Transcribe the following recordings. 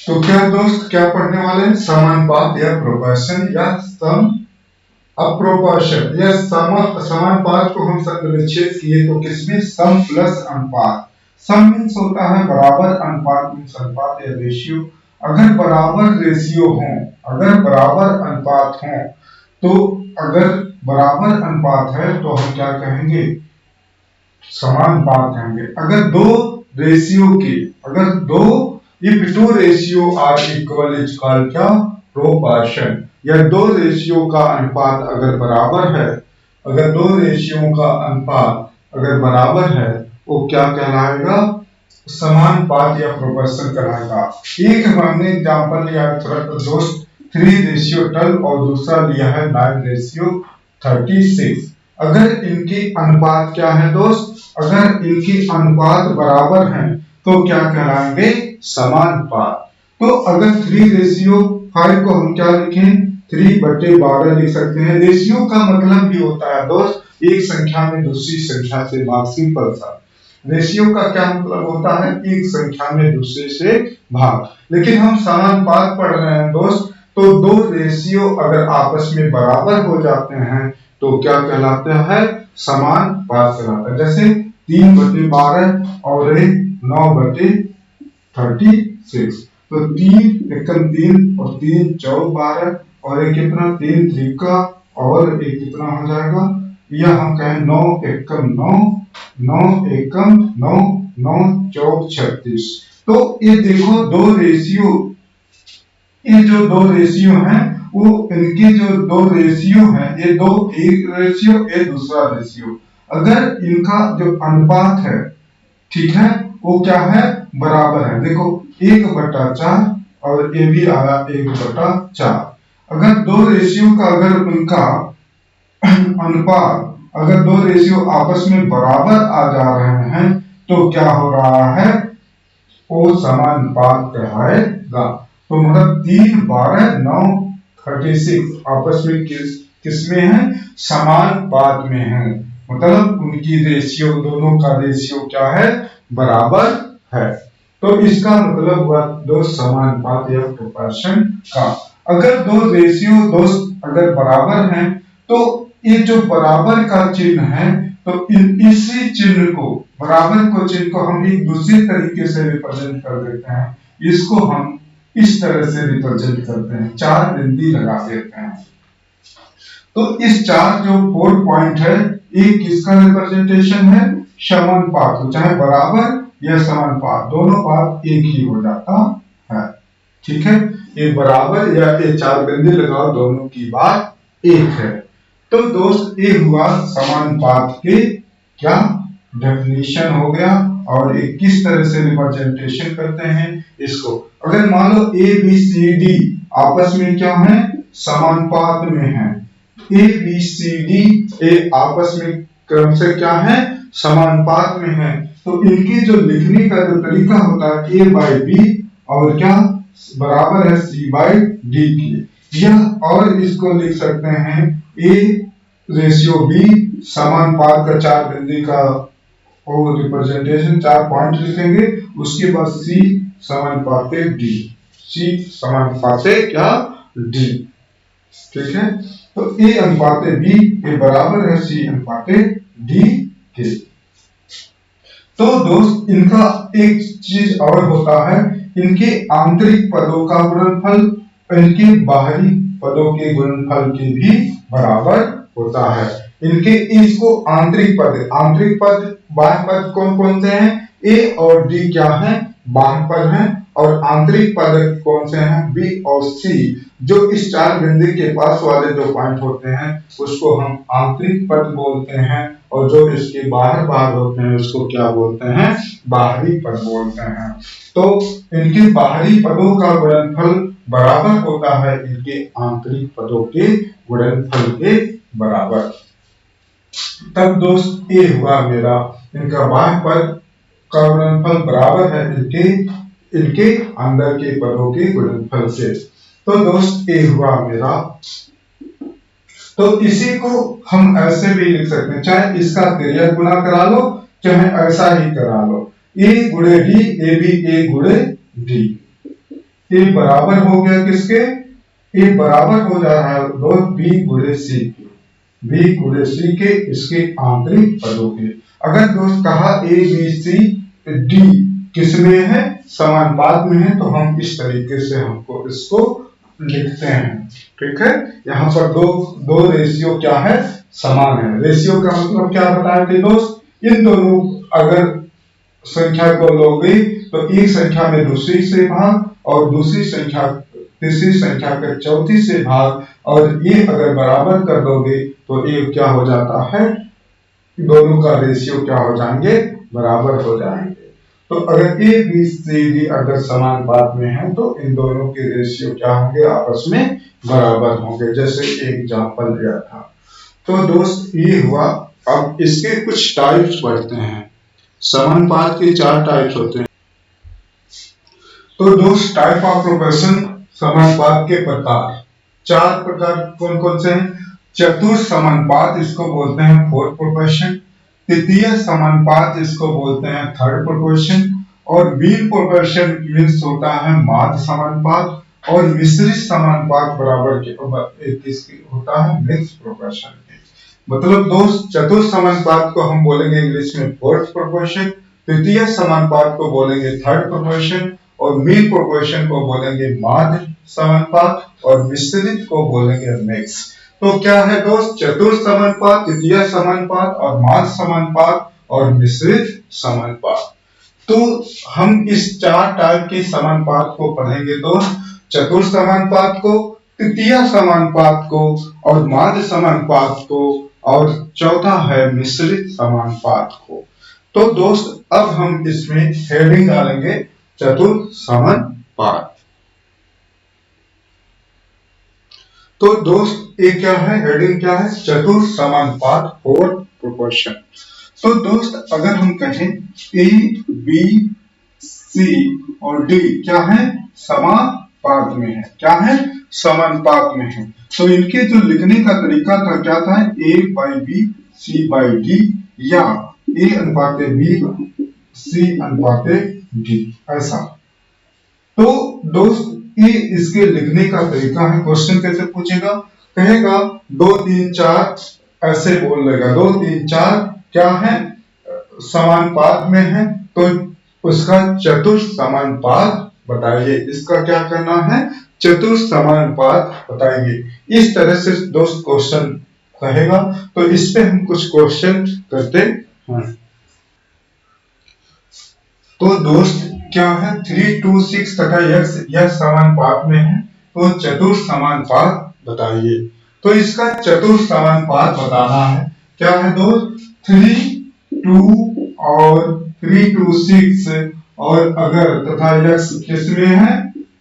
तो क्या दोस्त क्या पढ़ने वाले हैं? समानुपात या प्रोपोर्शन या सम अप्रोपोर्शन या समानुपात को हम संक्षेप किए तो किसमें? सम प्लस अनुपात। सम मीन्स होता है बराबर, अनुपात मीन्स अनुपात या रेशियो। अगर बराबर रेशियो हो, अगर बराबर अनुपात हो, तो अगर बराबर अनुपात है तो हम क्या कहेंगे? समानुपात कहेंगे। अगर दो रेशियो के, अगर दो if two ratio are equal is called क्या? प्रोपोर्शन। या दो रेशियो का अनुपात अगर बराबर है, अगर दो रेशियो का अनुपात अगर बराबर है वो क्या कहलाएगा? समानुपात या प्रोपोर्शन कहलाएगा। एक हमने एग्जांपल लिया दोस्त 3:12 और दूसरा लिया है 9:36। अगर इनके अनुपात क्या है दोस्त? अगर इनके अनुपात बराबर हैं तो क्या कहलाएंगे? समानुपात। तो अगर 3:5 को हम क्या लिखें? 3/12 लिख सकते हैं। रेशियो का मतलब भी होता है दोस्त एक संख्या में दूसरी संख्या से भाग, सिंपल सा। रेशियो का क्या मतलब होता है? एक संख्या में दूसरे से भाग। लेकिन हम समानुपात पढ़ रहे हैं दोस्त, तो दो रेशियो अगर आपस में बराबर हो जाते हैं तो क्या कहलाता है? समानुपात कहलाता है। जैसे 3/12 और 9/36। तो 3 एकम 3 और 3 चौक 12 और एक कितना? 3 त्रिका और एक कितना हो जाएगा? यह हम कहें 9 एकम 9, 9 एकम 9, 9 चौक 36। तो ये देखो दो रेशियो, ये जो दो रेशियो हैं वो इनके जो दो रेशियो हैं, ये दो, एक रेशियो ये दूसरा रेशियो, अगर इनका जो अनुपात है, ठीक है, वो क्या है? बराबर है। देखो 1/4 और ये भी आया 1/4। अगर दो रेशियो का अगर उनका अनुपात, अगर दो रेशियो आपस में बराबर आ जा रहे हैं तो क्या हो रहा है? वो समानुपात कहलाएगा। तो मतलब 3, 12, 9, 36 आपस में किसमें है? समानुपात में है। मतलब उनकी रेशियो, दोनों का रेशियो क्या है? बराबर है। तो इसका मतलब हुआ दोस्त समानुपात या प्रोपोर्शन का। अगर दो रेशियो दोस्त अगर बराबर हैं तो ये जो बराबर का चिन्ह है, तो इसी चिन्ह को, बराबर को चिन्ह को हम एक दूसरे तरीके से रिप्रेजेंट कर देते हैं। इसको हम इस तरह से रिप्रेजेंट करते हैं, 4 बिंदी लगा देते हैं। तो इस 4 जो 4 पॉइंट है, एक किसका रिप्रेजेंटेशन है? समानुपात। चाहे बराबर या समानुपात, दोनों बात एक ही हो जाता है। ठीक है, ये बराबर या ये 4 बिंदी लगाओ, दोनों की बात एक है। तो दोस्त ये हुआ समानुपात के क्या डेफिनेशन हो गया, और एक किस तरह से रिप्रेजेंटेशन करते हैं इसको। अगर मान लो ए बी सी डी आपस में क्या है? समानुपात में है। A B C D A आपस में क्रम से क्या है? समानुपात में है। तो इनके जो लिखने का जो तरीका होता है, ए बाई बी और क्या बराबर है सी बाई डी की। यह और इसको लिख सकते हैं ए रेशियो बी समानुपात का 4 बिंदी का और रिप्रेजेंटेशन 4 पॉइंट लिखेंगे। उसके बाद सी समानुपात डी, सी समानुपात क्या डी। ठीक है, तो ए अनुपात बी ये बराबर है सी अनुपात डी के। तो दोस्त इनका एक चीज और होता है, इनके आंतरिक पदों का गुणनफल इनके बाहरी पदों के गुणनफल के भी बराबर होता है। इनके इसको आंतरिक पद बाह्य पद कौन कौन से हैं? ए और डी क्या है? बाह्य पद हैं। और आंतरिक पद कौन से हैं? बी और सी। जो इस 4 बिंदु के पास वाले जो पॉइंट होते हैं उसको हम आंतरिक पद बोलते हैं, और जो इसके बाहर बाहर होते हैं उसको क्या बोलते हैं? बाहरी पद बोलते हैं। तो इनके बाहरी पदों का गुणनफल बराबर होता है इनके आंतरिक पदों के गुणनफल के बराबर। तब दोस्त ये हुआ मेरा, इनका बाह्य पद का गुणनफल बराबर है इनके अंदर के पदों के गुणनफल से। तो दोस्त ये हुआ मेरा। तो इसी को हम ऐसे भी लिख सकते हैं, चाहे इसका तिर्यक गुना करा लो, चाहे ऐसा ही करा लो, ए गुणे डी ए बी ए गुणे डी। ए बराबर हो गया किसके, ए बराबर हो जा रहा है दोस्त बी गुणे सी के, बी गुणे सी के इसके आंतरिक पदों के। अगर दोस्त कहा ए बी सी डी किसमें है, समानुपात में है, तो हम इस तरीके से हमको इसको लिखते हैं। ठीक है, यहाँ पर दो रेशियो क्या है, समान है। रेशियो का मतलब क्या बताए थे दोस्त, इन दोनों अगर संख्या को लोगे तो एक संख्या में दूसरी से भाग और दूसरी संख्या तीसरी संख्या के चौथी से भाग, और ये अगर बराबर कर दोगे तो ये क्या हो जाता है, दोनों का रेशियो क्या हो जाएंगे, बराबर हो जाएंगे। तो अगर ए बी सी डी अगर समानुपात में है तो इन दोनों के रेशियो क्या होंगे, आपस में बराबर होंगे, जैसे एग्जांपल दिया था। तो दोस्त ये हुआ। अब इसके कुछ टाइप्स पढ़ते हैं। समानुपात के 4 टाइप्स होते हैं। तो दोस्त टाइप ऑफ प्रोपोर्शन, समानुपात के प्रकार 4 प्रकार कौन कौन से हैं। चतुर्थ समानुपात इसको बोलते हैं फोर्थ प्रोपोर्शन, तृतीय समानुपात इसको बोलते हैं थर्ड प्रोपोर्शन, और मीन प्रोपोर्शन मीन्स होता है माध्य समानुपात, और मिश्रित समानुपात बराबर के किसकी होता है, मिक्स प्रोपोर्शन। मतलब दोस्त चतुर्थ समानुपात को हम बोलेंगे इंग्लिश में फोर्थ प्रोपोर्शन, तृतीय समानुपात को बोलेंगे थर्ड प्रोपोर्शन, और मीन प्रोपोर्शन को बोलेंगे माध्य समानुपात, और मिश्रित को बोलेंगे मिक्स। तो क्या है दोस्त, चतुर्थ समानुपात, तृतीय समानुपात, और माध्य समानुपात, और मिश्रित समानुपात। तो हम इस 4 टाइप के समानुपात को पढ़ेंगे दोस्त, चतुर्थ समानुपात को, तृतीय समानुपात को, और माध्य समानुपात को, और चौथा है मिश्रित समानुपात को। तो दोस्त अब हम इसमें हेडिंग डालेंगे चतुर्थ समानुपात। तो दोस्त ये क्या है, हेडिंग क्या है, चतुर्थ समानुपात फोर्थ प्रोपोर्शन। तो दोस्त अगर हम कहें ए बी सी और डी क्या है, समानुपात में है, क्या है, समानुपात में है, तो इनके जो लिखने का तरीका था क्या था, A by B C by D, या ए अनुपाते बी सी अनुपाते डी, ऐसा। तो दोस्त ये इसके लिखने का तरीका है। क्वेश्चन कैसे पूछेगा, कहेगा 2 3 4 ऐसे बोल लेगा, 2 3 4 क्या है, समानुपात में है, तो उसका चतुर्थ समानुपात बताइए। इसका क्या करना है, चतुर्थ समानुपात बताइए। इस तरह से दोस्त क्वेश्चन कहेगा। तो इस पे हम कुछ क्वेश्चन करते हैं। तो दोस्त क्या है, 3 2 6 तथा x यह समानुपात में है, तो चतुर्थ समानुपात बताइए। तो इसका चतुर्थ समानुपात बताना है, क्या है दोस्त, 3 2 और 3 2 6, और अगर तथा x किसमें है,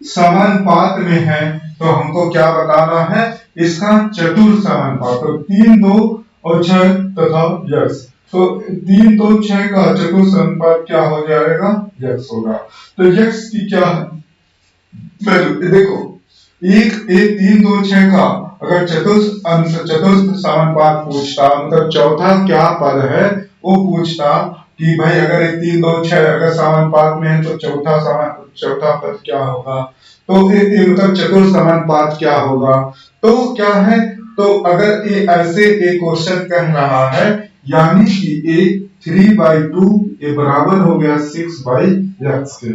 समानुपात में है, तो हमको क्या बताना है, इसका चतुर्थ समानुपात। तो 3 2 और 6 तथा x, तो 3 2 6 का चतुर्थ समानुपात क्या हो जाएगा, x होगा। तो x की क्या है, देखो 3 2 6 का अगर चतुर्थ समानुपात पूछता, मतलब चौथा क्या पद है वो पूछता कि भाई अगर 3 2 6 अगर समानुपात में है तो चौथा पद क्या होगा, तो मतलब चतुर्थ समानुपात क्या होगा। तो क्या है, तो अगर ये ऐसे एक क्वेश्चन कह रहा है, यानी कि ए 3/2 ये बराबर हो गया 6/x के।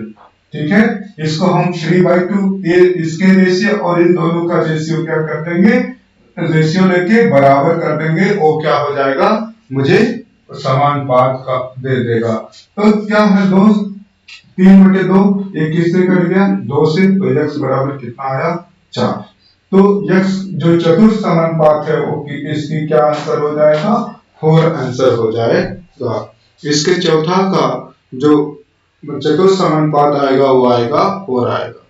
ठीक है, इसको हम 3/2 ये इसके रेशियो और इन दोनों का रेशियो क्या कर देंगे, रेशियो लेके बराबर कर देंगे, वो क्या हो जाएगा, मुझे समानुपात का दे देगा। तो क्या है दोस्त, 3/2 ये किससे कट गया, 2 से, तो x बराबर कितना आया, 4। तो x जो चतुर्थ समानुपात है वो इसकी क्या आंसर हो जाएगा, 4 आंसर हो जाएगा। इसके चौथा का जो चतुर्थ समानुपात आएगा वो आएगा 4 आएगा।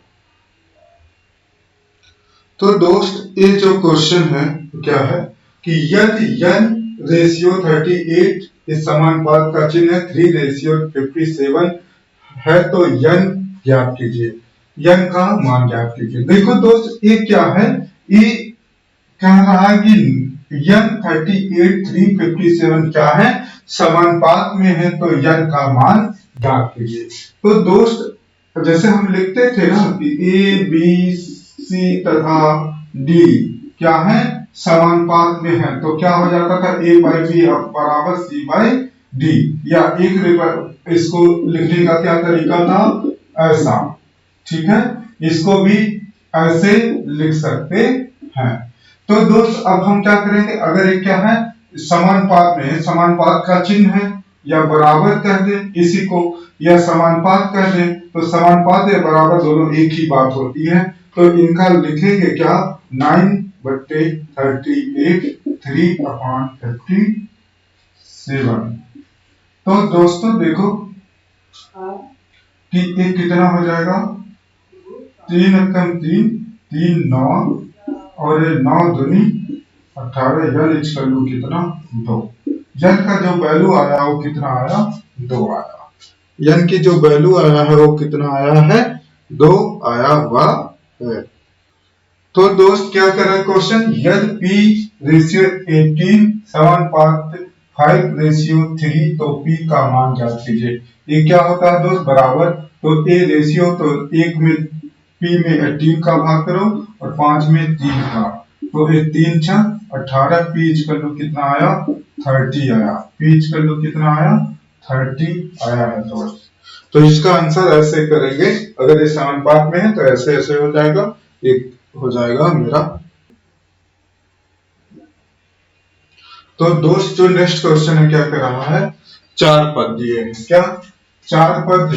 तो दोस्त ये जो क्वेश्चन है क्या है कि यदि n रेशियो 38 इस समानुपात का चिन्ह 3:57 है तो n ज्ञात कीजिए, n का मान ज्ञात कीजिए। देखो दोस्त ये क्या है, ये कह रहा है कि n 38 357 क्या है, समानुपात में है, तो n का मान ज्ञात कीजिए। तो दोस्त जैसे हम लिखते थे ना कि ए बी सी तथा डी क्या है, समानुपात में है, तो क्या हो जाता था, ए बाई बी बराबर सी बाई डी। या एक इसको लिखने का क्या तरीका था, ऐसा, ठीक है, इसको भी ऐसे लिख सकते हैं। तो दोस्त अब हम क्या करेंगे, अगर ये क्या है समानुपात में है, समानुपात का चिन्ह है, या बराबर कह दें इसी को, या समानुपात कह दें, तो समानुपात या बराबर दोनों एक ही बात होती है। तो इनका लिखेंगे क्या, 9/38 3/57। तो दोस्तों देखो कि ये कितना हो जाएगा, 3 एकम 3, 3 9 और 9 दूनी 18, यानी कितना 2। यन का जो वैल्यू आया वो कितना आया, 2 आया। यन की जो वैल्यू आया है वो कितना आया है, 2 आया हुआ है। तो दोस्त क्या कर रहा है क्वेश्चन, यदि P रेशियो 18 समानुपात 5:3 तो P का मान ज्ञात कीजिए। ये क्या होता है दोस्त, बराबर, तो A रेशियो, तो 1 में P में 18 का भाग करो और 5 में 3 का, तो ये 3 6 18, P कितना आया, 30 आया। P कितना आया, 30 आया है दोस्त। तो इसका आंसर ऐसे करेंगे, अगर ये समानुपात में है तो ऐसे ऐसे हो जाएगा, एक हो जाएगा मेरा। तो दोस्त जो नेक्स्ट क्वेश्चन है क्या कर रहा है, 4 पद दिए हैं, क्या 4 पद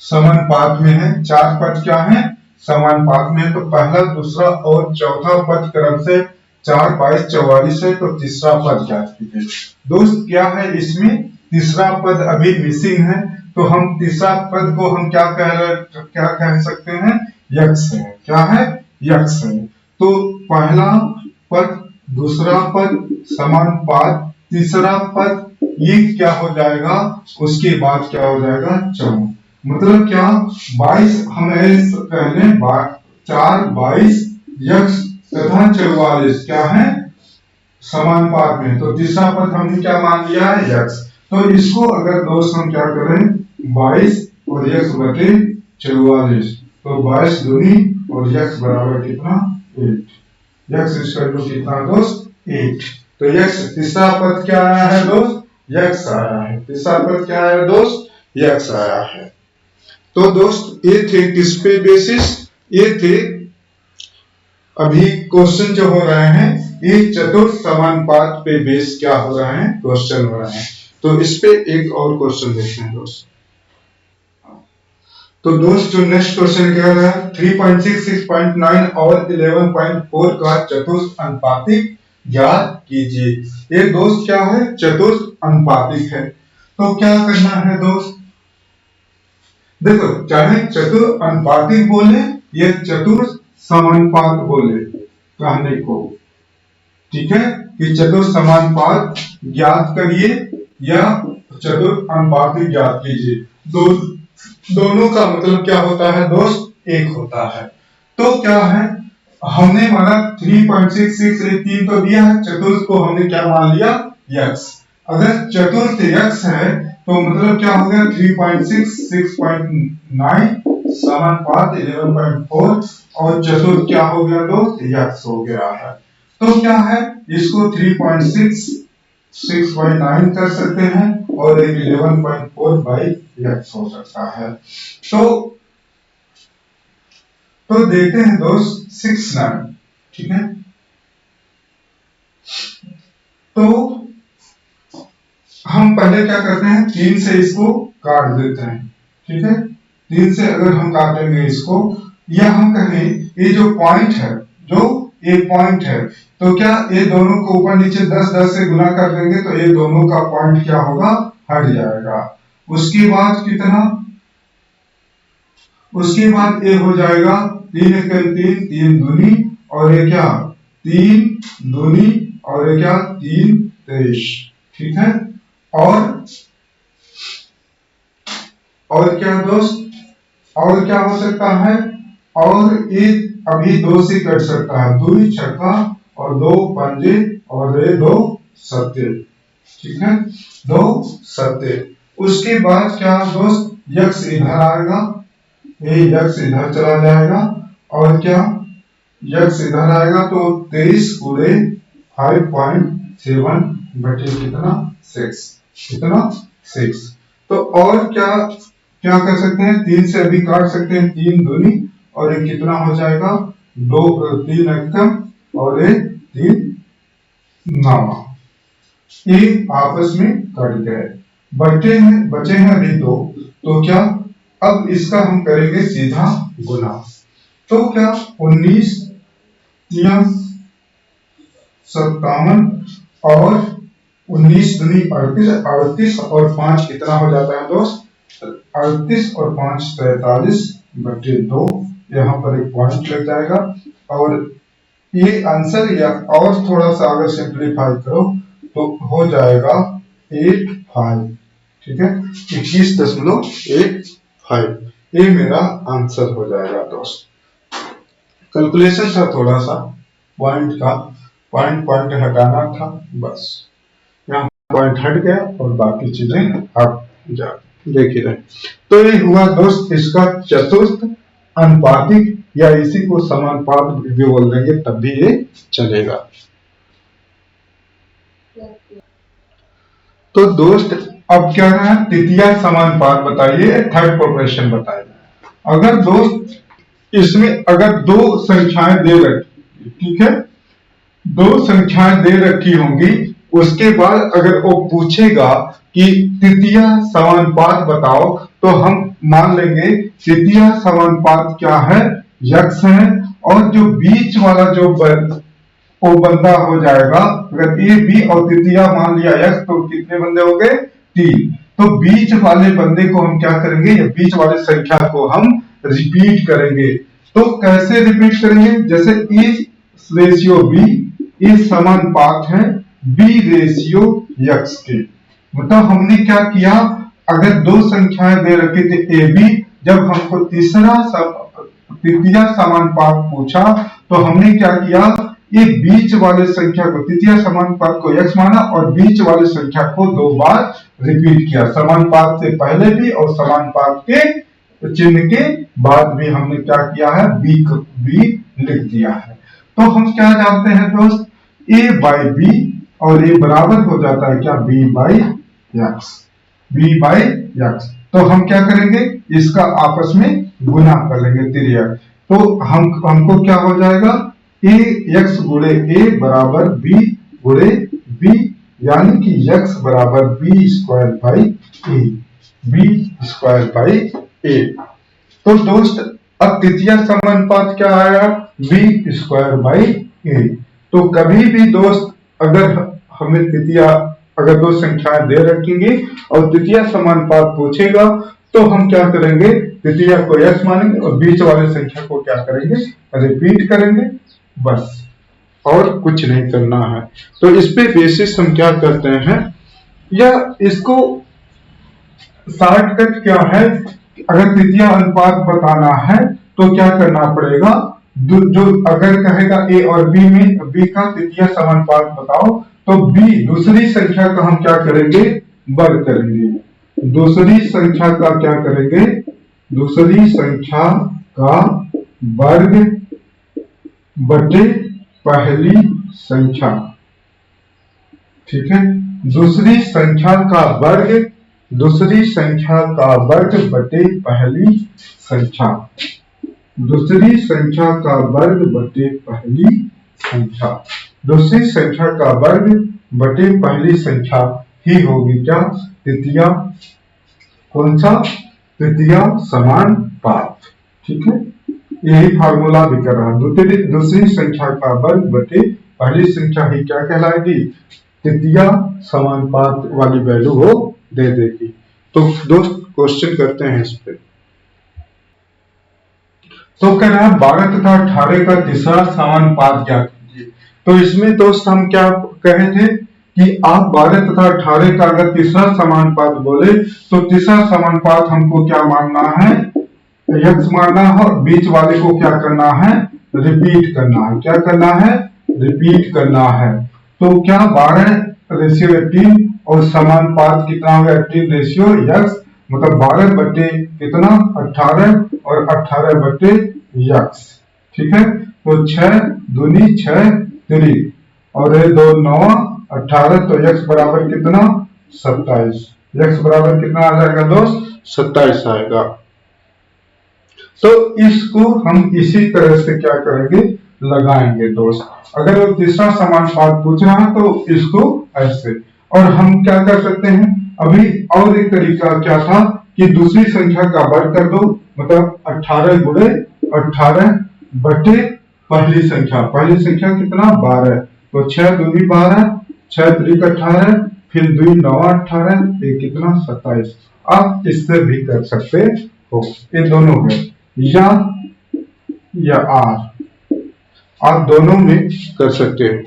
समानुपात में है, 4 पद क्या है, समानुपात में है। तो पहला दूसरा और चौथा पद क्रम से 4 22 44 है, तो तीसरा पद ज्ञात कीजिए। दोस्त क्या है इसमें, तीसरा पद अभी मिसिंग है, तो हम तीसरा पद को हम क्या कह सकते हैं, यक्ष है, क्या है, यक्ष है। तो पहला पद दूसरा पद समानुपात तीसरा पद, ये क्या हो जाएगा, उसके बाद क्या हो जाएगा, चौन, मतलब क्या 22, हम कह लें 4 22 यक्ष तथा 44 क्या है, समानुपात में। तो तीसरा पद हमने क्या मान लिया है, यक्ष। तो इसको अगर दोस्त हम क्या करें, 22 और यक्ष बटे 44, तो 22 दूनी और यक्ष बराबर कितना, 8। यक्ष कितना दोस्त, 8। तो यक्ष तीसरा पद क्या आया है दोस्त, यक्ष आया है। तीसरा पद क्या आया दोस्त, यक्ष आया है। तो दोस्त ये थे किस पे बेसिस, ये थे अभी क्वेश्चन जो हो रहे हैं ये चतुर्थ समानुपात पे बेस क्या हो रहे हैं, क्वेश्चन हो रहे हैं। तो इस पे एक और क्वेश्चन देखते हैं दोस्त। तो दोस्त जो नेक्स्ट क्वेश्चन क्या है, 3.6 6.9 और 11.4 का चतुर्थ अनुपातिक ज्ञात कीजिए। ये दोस्त क्या है, चतुर्थ अनुपातिक है। तो क्या करना है दोस्त, देखो चाहे चतुर्थ अनुपातिक बोले या चतुर्थ समानुपात बोले कहने को, ठीक है, कि चतुर्थ समानुपात ज्ञात करिए या चतुर्थ अनुपातिक ज्ञात कीजिए, दोनों का मतलब क्या होता है दोस्त, एक होता है। तो क्या है, हमने माना 3.66 3 तो दिया है, चतुर्थ को हमने क्या मान लिया, यक्ष। अगर चतुर्थ यक्ष है तो मतलब क्या हो गया, 3.6 6.9 समानुपात 11.4 और चतुर्थ क्या हो गया दोस्त, यक्ष हो गया है। तो क्या है, इसको 3.6 6/9 कर सकते हैं और 11.4 बाई यक्ष हो सकता है। तो देखते हैं दोस्त 6 9, ठीक है। तो हम पहले क्या करते हैं, 3 से इसको काट देते हैं, ठीक है। 3 से अगर हम काटेंगे इसको, या हम कहें ये जो पॉइंट है, जो एक पॉइंट है, तो क्या ये दोनों को ऊपर नीचे 10 10 से गुना कर देंगे तो ये दोनों का पॉइंट क्या होगा, हट जाएगा। उसके बाद कितना, उसके बाद ये हो जाएगा 3 एकम 3 3 दूनी और ये क्या 3 दूनी और ये क्या 3 23, ठीक है। और क्या दोस्त, और क्या हो सकता है, और ये अभी 2 से कट सकता है, 2 छक्का और 2 पंजे और ये 2 सत्ते, ठीक है, 2 सत्ते। उसके बाद क्या दोस्त, यक्ष इधर आएगा ये यक्स इधर चला जाएगा और क्या यक्स इधर आएगा तो 23 गुणे 5.7 बटे कितना 6, कितना 6। तो और क्या क्या कर सकते हैं, 3 से अभी काट सकते हैं, 3 दूनी और एक कितना हो जाएगा 2, 3 एकम और एक 3 नामा, ये आपस में कट गए। बचे हैं अभी 2, तो क्या अब इसका हम करेंगे सीधा गुना। तो क्या 19 या 57 और 19 दूनी 38, 38 और 5 कितना हो जाता है दोस्त 38 और 5 43 बटे 2, यहाँ पर एक पॉइंट लग जाएगा और ये आंसर या और थोड़ा सा अगर सिंप्लीफाई करो तो हो जाएगा 85, ठीक है 21.85, ये मेरा आंसर हो जाएगा दोस्त। कैलकुलेशन था थोड़ा सा पॉइंट का, पॉइंट हटाना था बस, यहाँ पॉइंट हट गया और बाकी चीजें आप देख ही रहे। तो ये हुआ दोस्त इसका चतुर्थ अनुपातिक, या इसी को समानुपात भी बोल देंगे तब भी ये चलेगा। तो दोस्त अब क्या है, तृतीय समानुपात बताइए, थर्ड प्रोपोर्शन बताइए। अगर दोस्त इसमें अगर 2 संख्याएं दे रखी, ठीक है 2 संख्याएं दे रखी होंगी, उसके बाद अगर वो पूछेगा कि तृतीय समानुपात बताओ, तो हम मान लेंगे तृतीय समानुपात क्या है यक्स है, और जो बीच वाला जो वो बंदा हो जाएगा, अगर ए बी और तृतीय मान लिया यक्स तो कितने बंदे हो गए 3। तो बीच वाले बंदे को हम क्या करेंगे, या बीच वाले संख्या को हम रिपीट करेंगे। तो कैसे रिपीट करेंगे, जैसे ए रेशियो बी, ये समानुपात है बी रेशियो यक्स के। मतलब हमने क्या किया, अगर 2 संख्याएं दे रखी थी ए बी, जब हमको तृतीय समानुपात पूछा तो हमने क्या किया, ये बीच वाले संख्या को तृतीय समानुपात को x माना और बीच वाले संख्या को 2 बार रिपीट किया, समानुपात से पहले भी और समानुपात के चिन्ह के बाद भी हमने क्या किया है, b लिख दिया है। तो हम क्या जानते हैं दोस्त, a बाई बी और ये बराबर हो जाता है क्या b बाई यक्स। तो हम क्या करेंगे, इसका आपस में गुना कर लेंगे तिर्यक। तो हमको क्या हो जाएगा, ए एक्स गुणे ए बराबर बी गुणे बी, यानी कि एक्स बराबर B square by A, B square by A. तो दोस्त अब तृतीय समानुपात क्या आया, बी स्क्वायर बाई ए। तो कभी भी दोस्त अगर हमें अगर 2 संख्याएं दे रखेंगे और तृतीय समानुपात पूछेगा तो हम क्या करेंगे, तृतीय को x मानेंगे और बीच वाले संख्या को क्या करेंगे, रिपीट करेंगे, बस और कुछ नहीं करना है। तो इस पे बेसिस हम क्या करते हैं, या इसको शॉर्टकट क्या है, अगर तृतीय अनुपात बताना है तो क्या करना पड़ेगा, जो अगर कहेगा ए और बी में बी का तृतीय समानुपात बताओ, तो बी दूसरी संख्या का हम क्या करेंगे, वर्ग करेंगे। दूसरी संख्या का क्या करेंगे, दूसरी संख्या का वर्ग बटे पहली संख्या, ठीक है दूसरी संख्या का वर्ग बटे पहली संख्या, दूसरी संख्या का वर्ग बटे पहली संख्या, दूसरी संख्या का वर्ग बटे पहली संख्या ही होगी क्या, तृतीय, कौन सा, तृतीय समानुपात, ठीक है यही फार्मूला भी कर रहा। दूसरी संख्या का वर्ग बटे पहली संख्या ही क्या कहलाएगी, तृतीय समानुपात वाली वैल्यू वो दे देगी। तो दोस्त क्वेश्चन करते हैं इस पे। तो कह रहा है 12 तथा 18 का तीसरा समानुपात क्या कीजिए। तो इसमें दोस्त हम क्या कहे थे कि आप 12 तथा 18 का अगर तीसरा समानुपात बोले तो तीसरा समानुपात हमको क्या मानना है, x मानना है और बीच वाले को क्या करना है, रिपीट करना है। क्या करना है, रिपीट करना है। तो क्या 12 रेशियो 18 और समानुपात कितना होगा 18 रेशियो x, मतलब 12 बटे कितना 18 और 18 बटे यक्स। ठीक है, तो 6 दूनी 6 3 और ये 2 9 18, तो यक्स बराबर कितना 27। यक्स बराबर कितना आ जाएगा दोस्त 27 आएगा। तो इसको हम इसी तरह से क्या करेंगे लगाएंगे दोस्त। अगर वो तीसरा समानुपात पूछ रहा है तो इसको ऐसे, और हम क्या कर सकते हैं अभी और एक तरीका क्या था कि दूसरी संख्या का वर्ग कर दो, मतलब 18 गुणे 18 बटे पहली संख्या कितना 12, तो 6 दूनी 12 6 त्रिक 18 फिर 2 9 18 ये कितना 27। आप इससे भी कर सकते हो, ये दोनों है या आर, आप दोनों में कर सकते हो।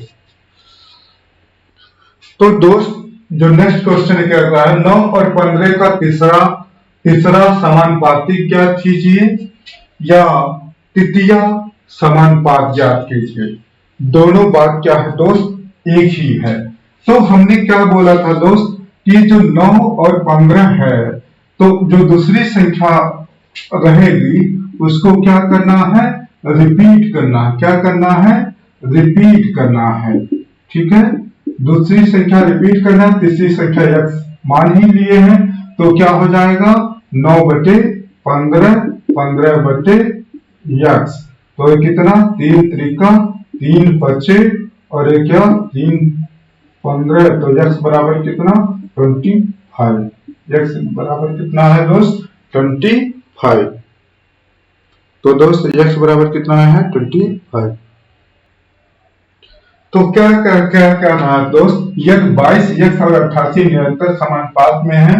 तो दोस्त जो नेक्स्ट क्वेश्चन कर रहा है 9 और 15 का तीसरा समानुपाती ज्ञात कीजिए या तृतीय समानुपात ज्ञात कीजिए। दोनों बात क्या है दोस्त एक ही है। तो हमने क्या बोला था दोस्त कि जो 9 और 15 है तो जो दूसरी संख्या रहेगी उसको क्या करना है रिपीट करना। क्या करना है रिपीट करना है। ठीक है, दूसरी संख्या रिपीट करना, तीसरी संख्या यक्स मान ही लिए हैं तो क्या हो जाएगा 9 बटे 15 15 बटे यक्स, तो ये कितना 3 त्रिका 3 बचे और ये क्या 3 15, तो यक्स बराबर कितना 25। यक्स बराबर कितना है दोस्त 25। तो दोस्त यक्स बराबर कितना है 25। तो क्या रहा दोस्त यदि 22 यक्स और 88 निरंतर समानुपात में है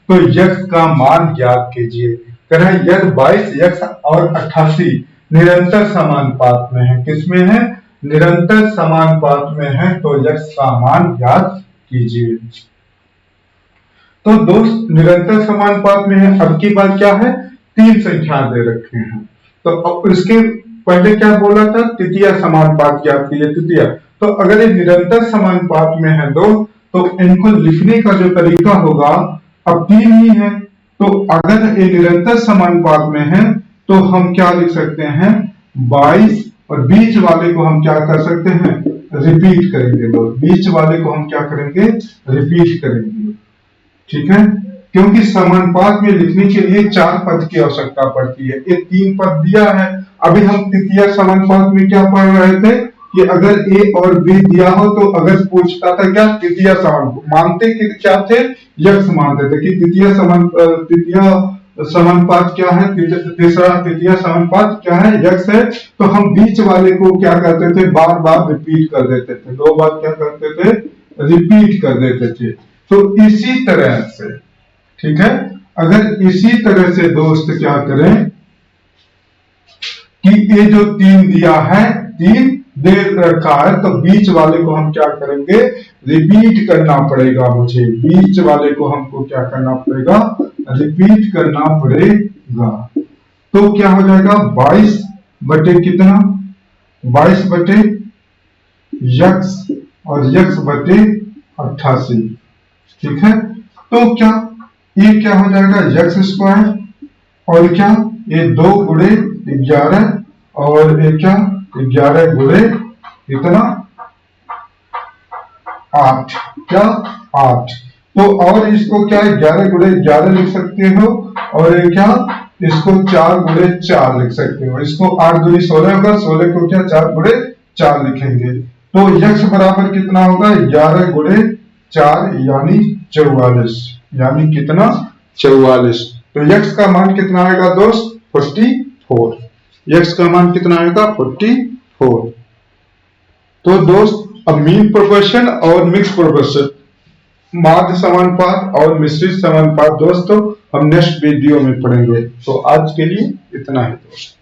तो यक्स का मान ज्ञात कीजिए। कह रहा है यदि 22 यक्स और 88 निरंतर समानुपात में है, किसमें है निरंतर समानुपात में है, तो यक्स का मान ज्ञात कीजिए। तो दोस्त निरंतर समानुपात में है, अब की बात क्या है 3 संख्या दे रखे हैं, तो अब इसके पहले क्या बोला था तृतीय समानुपात ज्ञात कीजिए तृतीय। तो अगर ये निरंतर समानुपात में है दो तो इनको लिखने का जो तरीका होगा अब 3 ही है, तो अगर ये निरंतर समानुपात में है तो हम क्या लिख सकते हैं 22 और बीच वाले को हम क्या कर सकते हैं रिपीट करेंगे। बीच वाले को हम क्या करेंगे रिपीट करेंगे। ठीक है, क्योंकि समानुपात में लिखने के लिए 4 पद की आवश्यकता पड़ती है, ये 3 पद दिया है। अभी हम तृतीय समानुपात में क्या पढ़ रहे थे कि अगर ए और बी दिया हो तो अगर पूछता था क्या तृतीय समानुपात मानते कि क्या थे यक्स मानते थे कि तृतीय समानुपात क्या है, तृतीय समानुपात क्या है यक्स है, तो हम बीच वाले को क्या करते थे बार बार रिपीट कर देते थे, 2 बार क्या करते थे रिपीट कर देते थे। तो इसी तरह से ठीक है, अगर इसी तरह से दोस्त क्या करें कि ये जो 3 दिया है 3 दे रखा है तो बीच वाले को हम क्या करेंगे रिपीट करना पड़ेगा, मुझे बीच वाले को हमको क्या करना पड़ेगा रिपीट करना पड़ेगा। तो क्या हो जाएगा 22 बटे कितना 22 बटे यक्स और यक्स बटे 88। ठीक है, तो क्या ये क्या हो जाएगा यक्स स्क्वायर और क्या ये 2 गुणे 11 और ये क्या 11 गुणे इतना 8 क्या 8। तो और इसको क्या 11 गुणे 11 लिख सकते हो और ये क्या इसको 4 गुणे 4 लिख सकते हो। इसको 8 दूनी 16 होगा, 16 को क्या 4 गुणे 4 लिखेंगे। तो यक्स बराबर कितना होगा 11 गुणे 4 यानी 44, यानी कितना 44। तो यक्स का मान कितना आएगा दोस्त 44। यक्स का मान कितना आएगा 44। तो दोस्त अब मीन प्रोपोर्शन और मिक्स प्रोपोर्शन माध्य समानुपात और मिश्रित समानुपात दोस्तों हम नेक्स्ट वीडियो में पढ़ेंगे। तो आज के लिए इतना ही दोस्त।